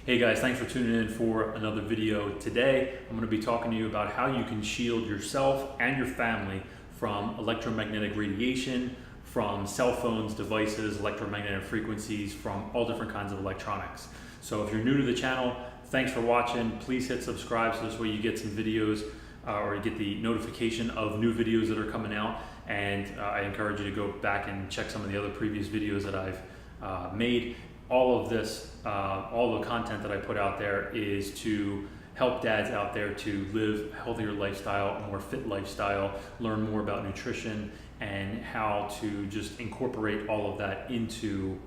Hey guys, thanks for tuning in for another video. Today, I'm going to be talking to you about how you can shield yourself and your family from electromagnetic radiation, from cell phones, devices, electromagnetic frequencies, from all different kinds of electronics. So if you're new to the channel, thanks for watching. Please hit subscribe so this way you get some videos or you get the notification of new videos that are coming out. And I encourage you to go back and check some of the other previous videos that I've made. All of this, all the content that I put out there is to help dads out there to live a healthier lifestyle, a more fit lifestyle, learn more about nutrition and how to just incorporate all of that into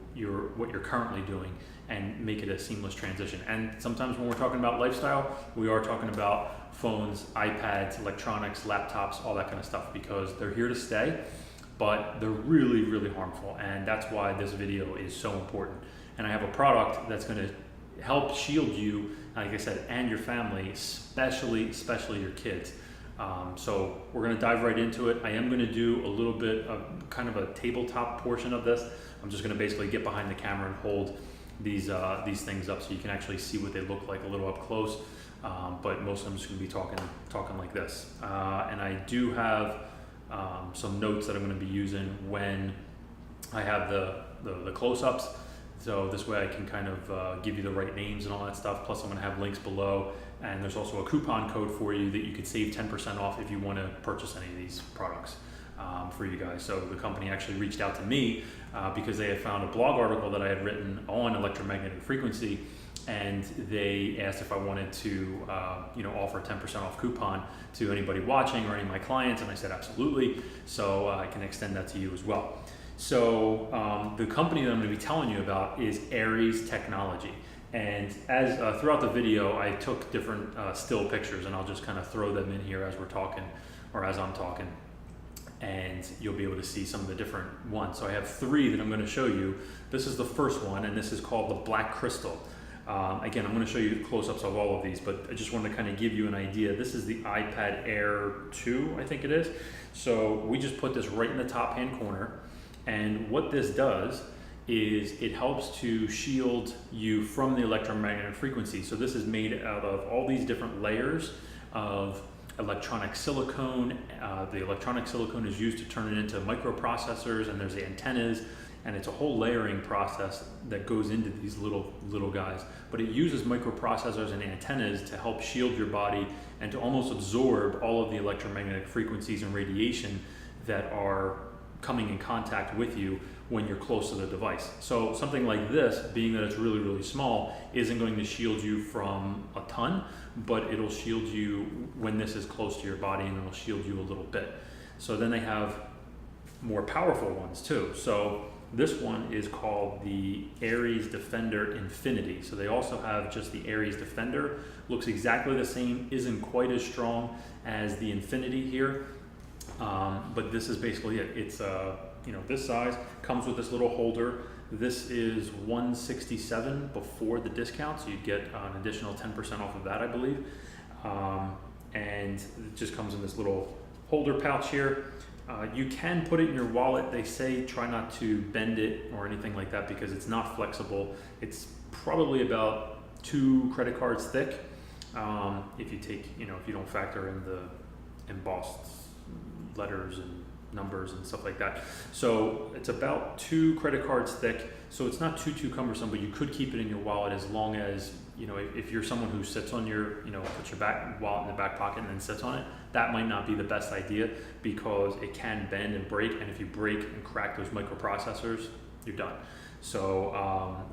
what you're currently doing and make it a seamless transition. And sometimes when we're talking about lifestyle, we are talking about phones, iPads, electronics, laptops, all that kind of stuff, because they're here to stay, but they're really, really harmful. And that's why this video is so important. And I have a product that's going to help shield you, like I said, and your family, especially your kids. So we're going to dive right into it. I am going to do a little bit of kind of a tabletop portion of this. I'm just going to basically get behind the camera and hold these things up so you can actually see what they look like a little up close. But most of them just going to be talking like this. And I do have some notes that I'm going to be using when I have the close-ups. So this way I can kind of give you the right names and all that stuff. Plus I'm going to have links below, and there's also a coupon code for you that you could save 10% off if you want to purchase any of these products for you guys. So the company actually reached out to me because they had found a blog article that I had written on electromagnetic frequency, and they asked if I wanted to offer a 10% off coupon to anybody watching or any of my clients, and I said absolutely. So I can extend that to you as well. So the company that I'm going to be telling you about is Aries Technology. And as throughout the video, I took different still pictures, and I'll just kind of throw them in here as we're talking, or as I'm talking, and you'll be able to see some of the different ones. So I have three that I'm going to show you. This is the first one, and this is called the Black Crystal. Again, I'm going to show you close-ups of all of these, but I just wanted to kind of give you an idea. This is the iPad Air 2, I think it is. So we just put this right in the top hand corner. And what this does is it helps to shield you from the electromagnetic frequency. So this is made out of all these different layers of electronic silicone. The electronic silicone is used to turn it into microprocessors, and there's the antennas, and it's a whole layering process that goes into these little guys. But it uses microprocessors and antennas to help shield your body and to almost absorb all of the electromagnetic frequencies and radiation that are coming in contact with you when you're close to the device. So something like this, being that it's really, really small, isn't going to shield you from a ton, but it'll shield you when this is close to your body, and it'll shield you a little bit. So then they have more powerful ones too. So this one is called the Aries Defender Infinity. So they also have just the Aries Defender. Looks exactly the same, isn't quite as strong as the Infinity here. But this is basically it. It's this size, comes with this little holder. This is $167 before the discount, so you'd get an additional 10% off of that, I believe. And it just comes in this little holder pouch here. You can put it in your wallet. They say try not to bend it or anything like that because it's not flexible. It's probably about 2 credit cards thick. If you take, if you don't factor in the embossed letters and numbers and stuff like that. So it's about 2 credit cards thick. So it's not too cumbersome, but you could keep it in your wallet as long as, if you're someone who sits on your, puts your wallet in the back pocket and then sits on it, that might not be the best idea because it can bend and break. And if you break and crack those microprocessors, you're done. So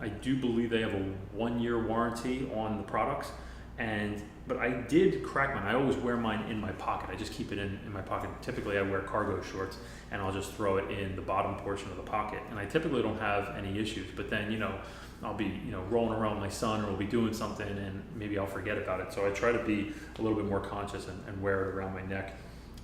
I do believe they have a 1-year warranty on the products. But I did crack mine. I always wear mine in my pocket. I just keep it in my pocket. Typically I wear cargo shorts, and I'll just throw it in the bottom portion of the pocket. And I typically don't have any issues, but then, I'll be, rolling around with my son, or we'll be doing something and maybe I'll forget about it. So I try to be a little bit more conscious and wear it around my neck.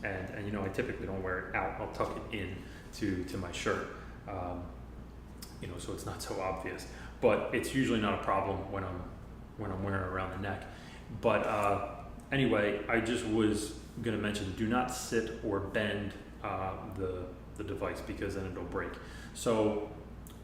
And I typically don't wear it out. I'll tuck it in to my shirt, so it's not so obvious. But it's usually not a problem when I'm wearing it around the neck. But anyway, I just was going to mention, do not sit or bend the device because then it'll break. So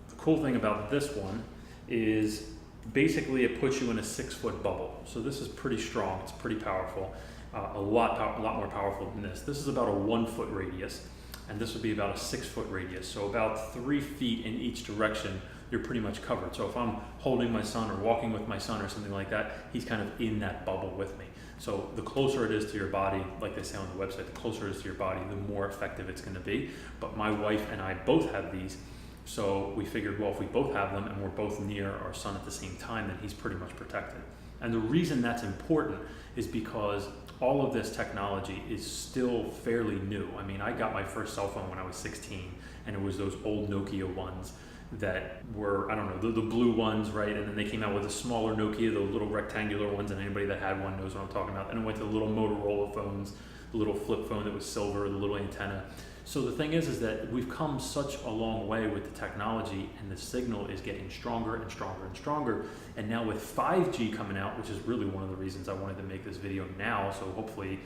the cool thing about this one is basically it puts you in a 6-foot bubble. So this is pretty strong, it's pretty powerful, a lot more powerful than this. This is about a 1-foot radius, and this would be about a 6-foot radius. So about 3 feet in each direction, you're pretty much covered. So if I'm holding my son or walking with my son or something like that, he's kind of in that bubble with me. So the closer it is to your body, like they say on the website, the closer it is to your body, the more effective it's gonna be. But my wife and I both have these, so we figured, well, if we both have them and we're both near our son at the same time, then he's pretty much protected. And the reason that's important is because all of this technology is still fairly new. I mean, I got my first cell phone when I was 16, and it was those old Nokia ones that were, I don't know, the blue ones, right? And then they came out with a smaller Nokia, the little rectangular ones, and anybody that had one knows what I'm talking about. And it went to the little Motorola phones, the little flip phone that was silver, the little antenna. So the thing is that we've come such a long way with the technology, and the signal is getting stronger and stronger and stronger. And now with 5G coming out, which is really one of the reasons I wanted to make this video now, so hopefully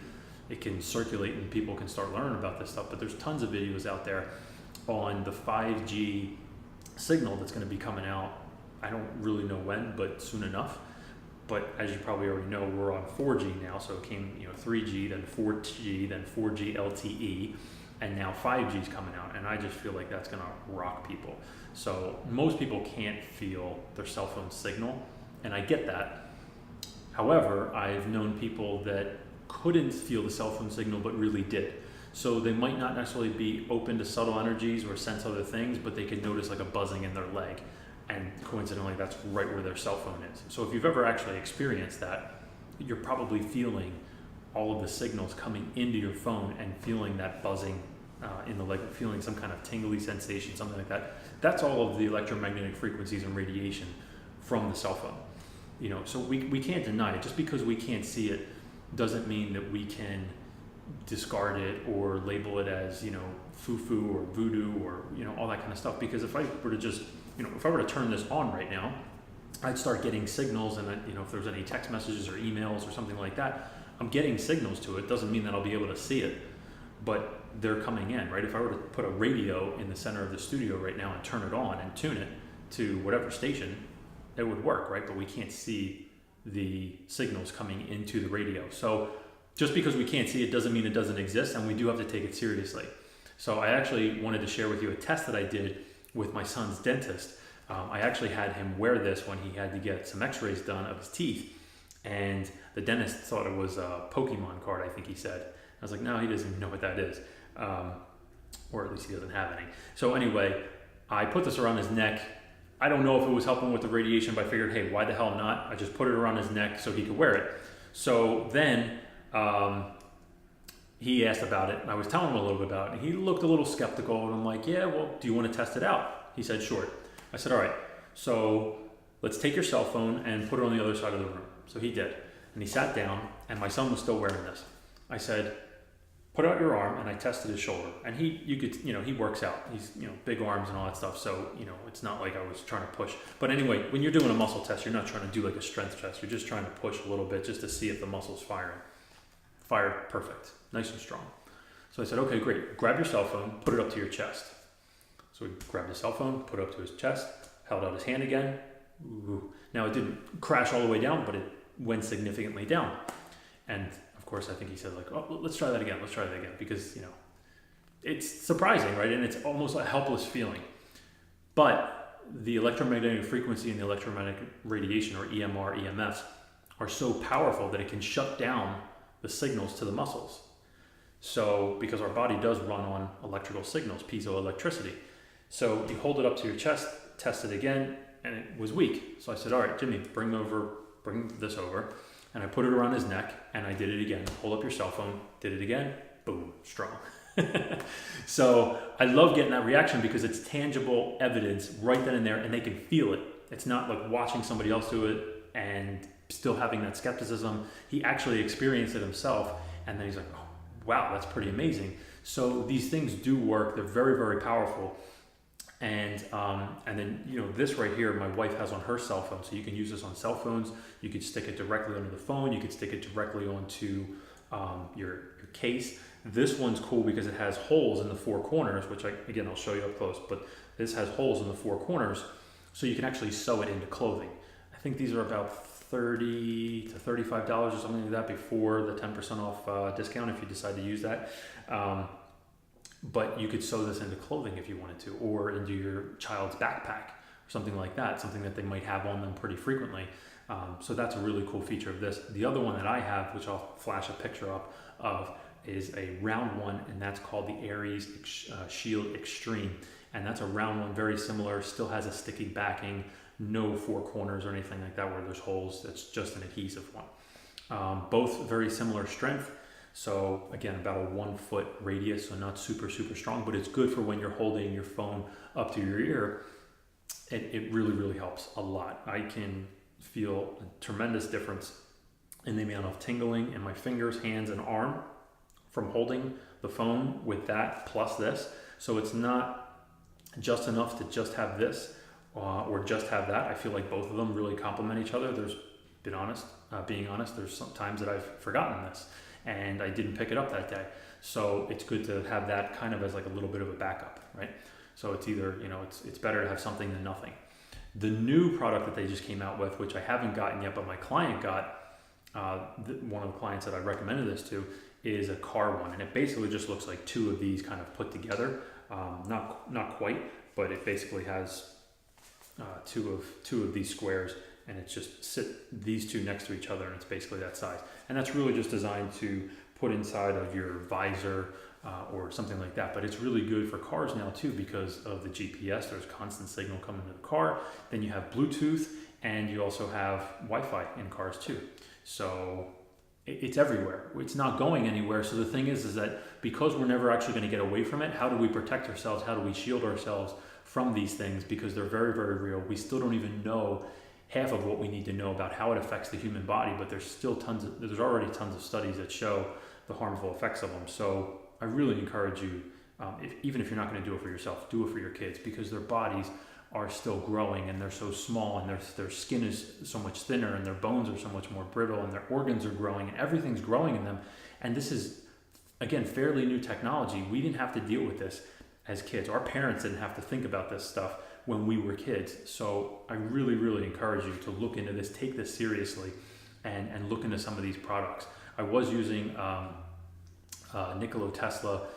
it can circulate and people can start learning about this stuff. But there's tons of videos out there on the 5G signal that's going to be coming out. I don't really know when, but soon enough. But as you probably already know, we're on 4G now. So it came, 3G, then 4G, then 4G LTE. And now 5G is coming out, and I just feel like that's gonna rock people. So most people can't feel their cell phone signal, and I get that. However, I've known people that couldn't feel the cell phone signal but really did. So they might not necessarily be open to subtle energies or sense other things, but they could notice like a buzzing in their leg, and coincidentally that's right where their cell phone is. So if you've ever actually experienced that, you're probably feeling all of the signals coming into your phone and feeling that buzzing in the leg, feeling some kind of tingly sensation, something like that. That's all of the electromagnetic frequencies and radiation from the cell phone. So we can't deny it. Just because we can't see it doesn't mean that we can discard it or label it as, foo-foo or voodoo or, all that kind of stuff. Because if I were to just, if I were to turn this on right now, I'd start getting signals, and if there's any text messages or emails or something like that, I'm getting signals to it. Doesn't mean that I'll be able to see it, but they're coming in, right? If I were to put a radio in the center of the studio right now and turn it on and tune it to whatever station, it would work, right? But we can't see the signals coming into the radio. So just because we can't see it doesn't mean it doesn't exist, and we do have to take it seriously. So I actually wanted to share with you a test that I did with my son's dentist. I actually had him wear this when he had to get some x-rays done of his teeth, and the dentist thought it was a Pokemon card, I think he said. I was like, no, he doesn't even know what that is. Or at least he doesn't have any. So anyway, I put this around his neck. I don't know if it was helping with the radiation, but I figured, hey, why the hell not? I just put it around his neck so he could wear it. So then he asked about it, and I was telling him a little bit about it. And he looked a little skeptical, and I'm like, yeah, well, do you want to test it out? He said, sure. I said, all right, so let's take your cell phone and put it on the other side of the room. So he did. And he sat down, and my son was still wearing this. I said, put out your arm, and I tested his shoulder. And he works out. He's, big arms and all that stuff. So, it's not like I was trying to push. But anyway, when you're doing a muscle test, you're not trying to do like a strength test. You're just trying to push a little bit just to see if the muscle's firing. Fired perfect, nice and strong. So I said, okay, great. Grab your cell phone, put it up to your chest. So he grabbed the cell phone, put it up to his chest, held out his hand again. Ooh. Now it didn't crash all the way down, but it went significantly down. And of course, I think he said like, oh, let's try that again. Let's try that again. Because, it's surprising, right? And it's almost a helpless feeling. But the electromagnetic frequency and the electromagnetic radiation, or EMR, EMFs, are so powerful that it can shut down the signals to the muscles. So, because our body does run on electrical signals, piezoelectricity. So you hold it up to your chest, test it again, and it was weak. So I said, all right, Jimmy, bring this over. And I put it around his neck, and I did it again. Hold up your cell phone, did it again, boom, strong. So I love getting that reaction because it's tangible evidence right then and there, and they can feel it. It's not like watching somebody else do it and still having that skepticism. He actually experienced it himself, and then he's like, oh, wow, that's pretty amazing. So these things do work. They're very, very powerful. And then, this right here, my wife has on her cell phone. So you can use this on cell phones. You could stick it directly onto the phone. You could stick it directly onto your case. This one's cool because it has holes in the four corners, which I'll show you up close, but this has holes in the four corners. So you can actually sew it into clothing. I I think these are about $30 to $35 or something like that before the 10% off discount if you decide to use that. But you could sew this into clothing if you wanted to, or into your child's backpack or something like that, something that they might have on them pretty frequently. So that's a really cool feature of this. The other one that I have, which I'll flash a picture up of, is a round one, and that's called the Aries Shield Extreme. And that's a round one, very similar, still has a sticky backing, no four corners or anything like that where there's holes. That's just an adhesive one. Both very similar strength. So again, about a 1 foot radius, so not super strong, but it's good for when you're holding your phone up to your ear. It really helps a lot. I can feel a tremendous difference in the amount of tingling in my fingers, hands, and arm from holding the phone with that plus this. So it's not just enough to just have this or just have that. I feel like both of them really complement each other. Being honest, there's some times that I've forgotten this and I didn't pick it up that day. So it's good to have that kind of as like a little bit of a backup, right? So it's either, it's better to have something than nothing. The new product that they just came out with, which I haven't gotten yet, but my client got, one of the clients that I recommended this to, is a car one. And it basically just looks like two of these kind of put together. Not quite, but it basically has two of these squares, and it's just sit these two next to each other, and it's basically that size. And that's really just designed to put inside of your visor or something like that. But it's really good for cars now too, because of the GPS. There's constant signal coming to the car. Then you have Bluetooth, and you also have Wi-Fi in cars too. So it's everywhere. It's not going anywhere. So the thing is that because we're never actually going to get away from it, how do we protect ourselves? How do we shield ourselves from these things? Because they're very real. We still don't even know half of what we need to know about how it affects the human body, but there's already tons of studies that show the harmful effects of them. So I really encourage you, even if you're not going to do it for yourself, do it for your kids, because their bodies are still growing and they're so small, and their skin is so much thinner, and their bones are so much more brittle, and their organs are growing, and everything's growing in them. And this is, again, fairly new technology. We didn't have to deal with this as kids. Our parents didn't have to think about this stuff when we were kids. So I really encourage you to look into this, take this seriously, and look into some of these products. I was using Nikola Tesla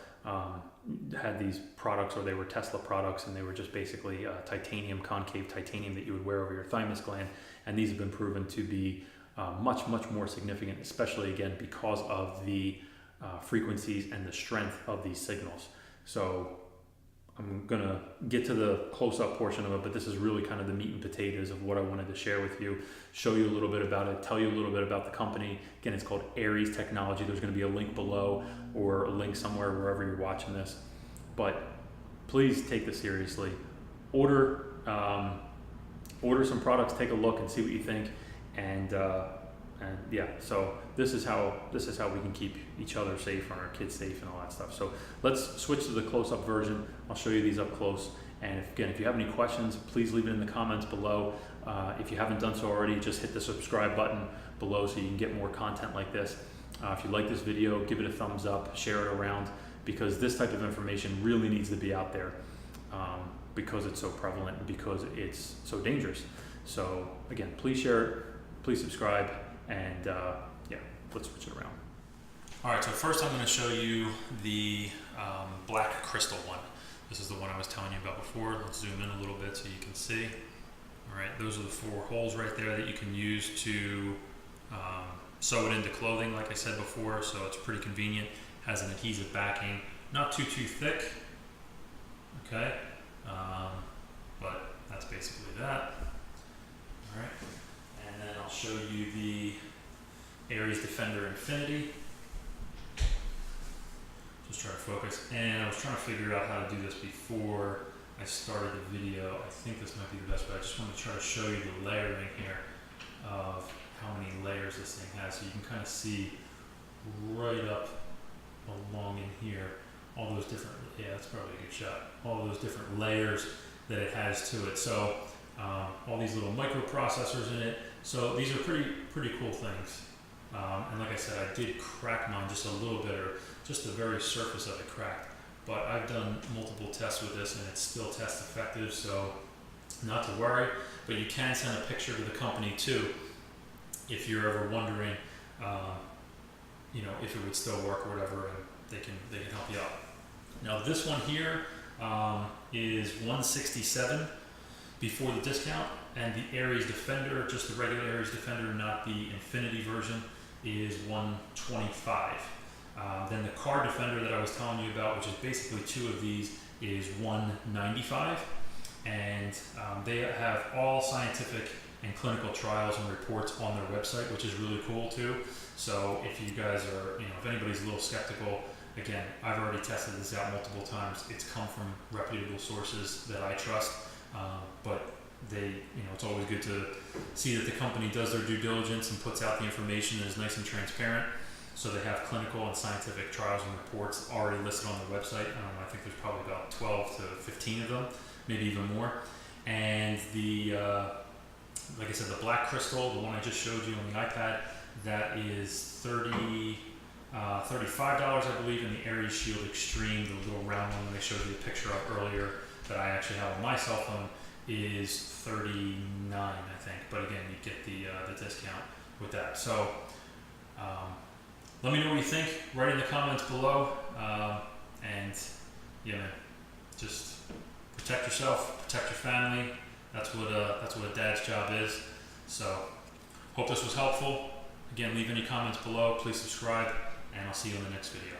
had these products, or they were Tesla products, and they were just basically titanium, concave titanium that you would wear over your thymus gland. And these have been proven to be much more significant, especially again because of the frequencies and the strength of these signals. So I'm gonna get to the close-up portion of it, but this is really kind of the meat and potatoes of what I wanted to share with you, show you a little bit about it, tell you a little bit about the company. Again, it's called Aries Technology. There's gonna be a link below, or a link somewhere wherever you're watching this. But please take this seriously. Order some products, take a look and see what you think, and yeah, so this is how we can keep each other safe and our kids safe and all that stuff. So let's switch to the close-up version. I'll show you these up close. And if you have any questions, please leave it in the comments below. If you haven't done so already, just hit the subscribe button below so you can get more content like this. If you like this video, give it a thumbs up, share it around, because this type of information really needs to be out there, because it's so prevalent and because it's so dangerous. So again, please share it, please subscribe, and yeah, let's switch it around. All right, so first I'm going to show you the black crystal one. This is the one I was telling you about before. Let's zoom in a little bit so you can see. All right, those are the 4 holes right there that you can use to sew it into clothing, like I said before, so it's pretty convenient. Has an adhesive backing, not too thick, okay, but that's basically that. All right, and then I'll show you the Aries Defender Infinity. Just try to focus, and I was trying to figure out how to do this before I started the video. I think this might be the best, but I just want to try to show you the layering here of how many layers this thing has, so you can kind of see right up along in here all those different, yeah, that's probably a good shot, all those different layers that it has to it. So all these little microprocessors in it. So these are pretty cool things. And like I said, I did crack mine just a little bit, or just the very surface of it cracked. But I've done multiple tests with this, and it's still test effective. So not to worry, but you can send a picture to the company too if you're ever wondering, if it would still work or whatever, and they can help you out. Now this one here is $167 before the discount, and the Aries Defender, just the regular Aries Defender, not the Infinity version, is $125. Then the Car Defender that I was telling you about, which is basically two of these, is $195, and they have all scientific and clinical trials and reports on their website, which is really cool too. So if you guys are, if anybody's a little skeptical, again, I've already tested this out multiple times. It's come from reputable sources that I trust, but it's always good to see that the company does their due diligence and puts out the information that is nice and transparent. So they have clinical and scientific trials and reports already listed on their website. I think there's probably about 12 to 15 of them, maybe even more. And like I said, the black crystal, the one I just showed you on the iPad, that is $35, I believe, and the Aries Shield Extreme, the little round one that I showed you a picture of earlier that I actually have on my cell phone, is $39, I think. But again, you get the discount with that. So let me know what you think. Write in the comments below. And just protect yourself, protect your family. That's what a dad's job is. So hope this was helpful. Again, leave any comments below. Please subscribe, and I'll see you in the next video.